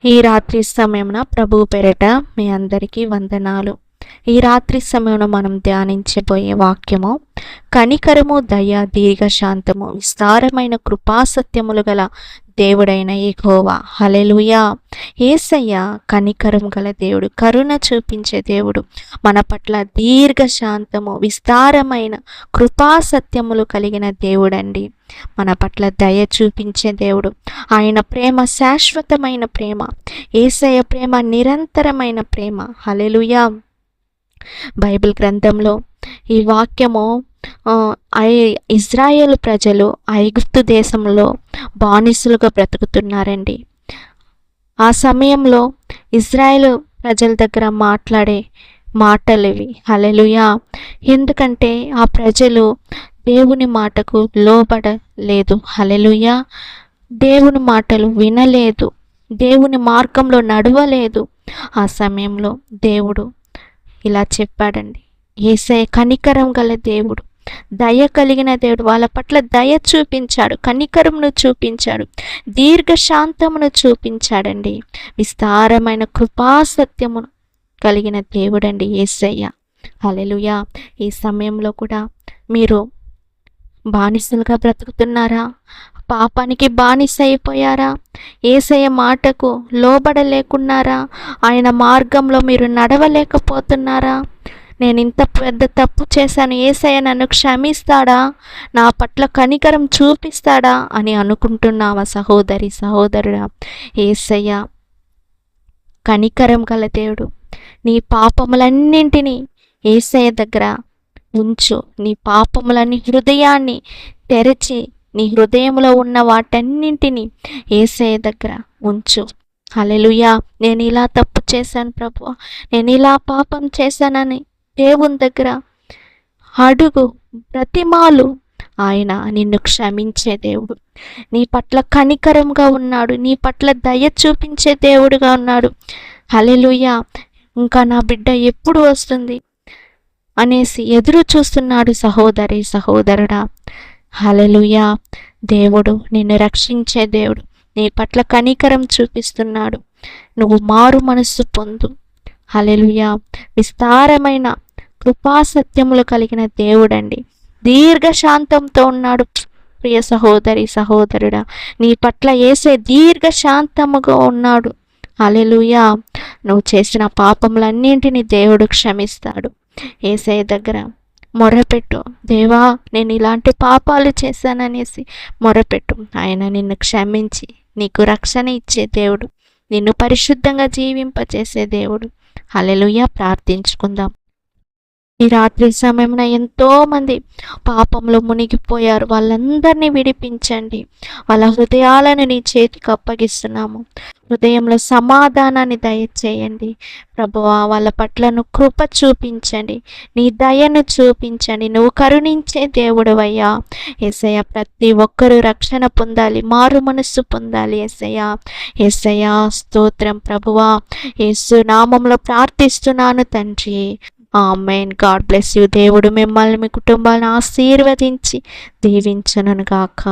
ఈ రాత్రి సమయమున ప్రభువు పేరట మీ అందరికీ వందనాలు. ఈ రాత్రి సమయంలో మనం ధ్యానించబోయే వాక్యము, కనికరము, దయ, దీర్ఘశాంతము, విస్తారమైన కృపాసత్యములు గల దేవుడైన యెహోవా. హల్లెలూయా. యేసయ్య కనికరం గల దేవుడు, కరుణ చూపించే దేవుడు, మన పట్ల దీర్ఘశాంతము, విస్తారమైన కృపాసత్యములు కలిగిన దేవుడండి. మన పట్ల దయ చూపించే దేవుడు. ఆయన ప్రేమ శాశ్వతమైన ప్రేమ. యేసయ్య ప్రేమ నిరంతరమైన ప్రేమ. హల్లెలూయా. బైబిల్ గ్రంథంలో ఈ వాక్యము ఇజ్రాయేల్ ప్రజలు ఐగుప్తు దేశంలో బానిసలుగా బ్రతుకుతున్నారండి. ఆ సమయంలో ఇజ్రాయేల్ ప్రజల దగ్గర మాట్లాడే మాటలు ఇవి. హల్లెలూయా. ఎందుకంటే ఆ ప్రజలు దేవుని మాటకు లోబడలేదు. హల్లెలూయా. దేవుని మాటలు వినలేదు, దేవుని మార్గంలో నడవలేదు. ఆ సమయంలో దేవుడు ఇలా చెప్పాడండి, యేసయ్య కనికరం గల దేవుడు, దయ కలిగిన దేవుడు. వాళ్ళ పట్ల దయ చూపించాడు, కనికరమును చూపించాడు, దీర్ఘశాంతమును చూపించాడండి. విస్తారమైన కృపాసత్యమును కలిగిన దేవుడండి యేసయ్య. హల్లెలూయా. ఈ సమయంలో కూడా మీరు బానిసలుగా బ్రతుకుతున్నారా? పాపానికి బానిస అయిపోయారా? యేసయ్య మాటకు లోబడలేకున్నారా? ఆయన మార్గంలో మీరు నడవలేకపోతున్నారా? నేను ఇంత పెద్ద తప్పు చేశాను, యేసయ్య నన్ను క్షమిస్తాడా, నా పట్ల కనికరం చూపిస్తాడా అని అనుకుంటున్నావా సహోదరి, సహోదరుడా? యేసయ్య కనికరం గల దేవుడు. నీ పాపములన్నింటినీ యేసయ్య దగ్గర ఉంచు. నీ పాపములని, హృదయాన్ని తెరచి నీ హృదయంలో ఉన్న వాటన్నింటినీ యేసయ్య దగ్గర ఉంచు. హల్లెలూయా. నేను ఇలా తప్పు చేశాను ప్రభువా, నేను ఇలా పాపం చేశానని దేవుని దగ్గర అడుగు, బ్రతిమాలు. ఆయన నిన్ను క్షమించే దేవుడు, నీ పట్ల కనికరంగా ఉన్నాడు, నీ పట్ల దయ చూపించే దేవుడుగా ఉన్నాడు. హల్లెలూయా. ఇంకా నా బిడ్డ ఎప్పుడు వస్తుంది అనేసి ఎదురు చూస్తున్నాడు సహోదరి, సహోదరుడా. హల్లెలూయా. దేవుడు నిన్ను రక్షించే దేవుడు, నీ పట్ల కనికరం చూపిస్తున్నాడు. నువ్వు మారు మనస్సు పొందు. హల్లెలూయా. విస్తారమైన కృపాసత్యములు కలిగిన దేవుడండి, దీర్ఘశాంతంతో ఉన్నాడు. ప్రియ సహోదరి, సహోదరుడా, నీ పట్ల యేసయ్య దీర్ఘశాంతముగా ఉన్నాడు. హల్లెలూయా. నువ్వు చేసిన పాపములన్నింటినీ దేవుడు క్షమిస్తాడు. యేసయ్య దగ్గర మొరపెట్టు. దేవా, నేను ఇలాంటి పాపాలు చేశాననేసి మొరపెట్టు. ఆయన నిన్ను క్షమించి నీకు రక్షణ ఇచ్చే దేవుడు, నిన్ను పరిశుద్ధంగా జీవింపచేసే దేవుడు. హల్లెలూయా. ప్రార్థించుకుందాం. ఈ రాత్రి సమయమున ఎంతోమంది పాపంలో మునిగిపోయారు. వాళ్ళందరినీ విడిపించండి. వాళ్ళ హృదయాలను నీ చేతికి అప్పగిస్తున్నాము. హృదయంలో సమాధానాన్ని దయచేయండి ప్రభువా. వాళ్ళ పట్లను కృప చూపించండి, నీ దయను చూపించండి. నువ్వు కరుణించే దేవుడవయ్యా. యేసయ్య ప్రతి ఒక్కరూ రక్షణ పొందాలి, మారు మనస్సు పొందాలి. యేసయ్య, యేసయ్య స్తోత్రం ప్రభువా. యేసు నామంలో ప్రార్థిస్తున్నాను తండ్రి. ఆమేన్. God bless you. దేవుడు మిమ్మల్ని, మీ కుటుంబాలను ఆశీర్వదించి దీవించును గాక.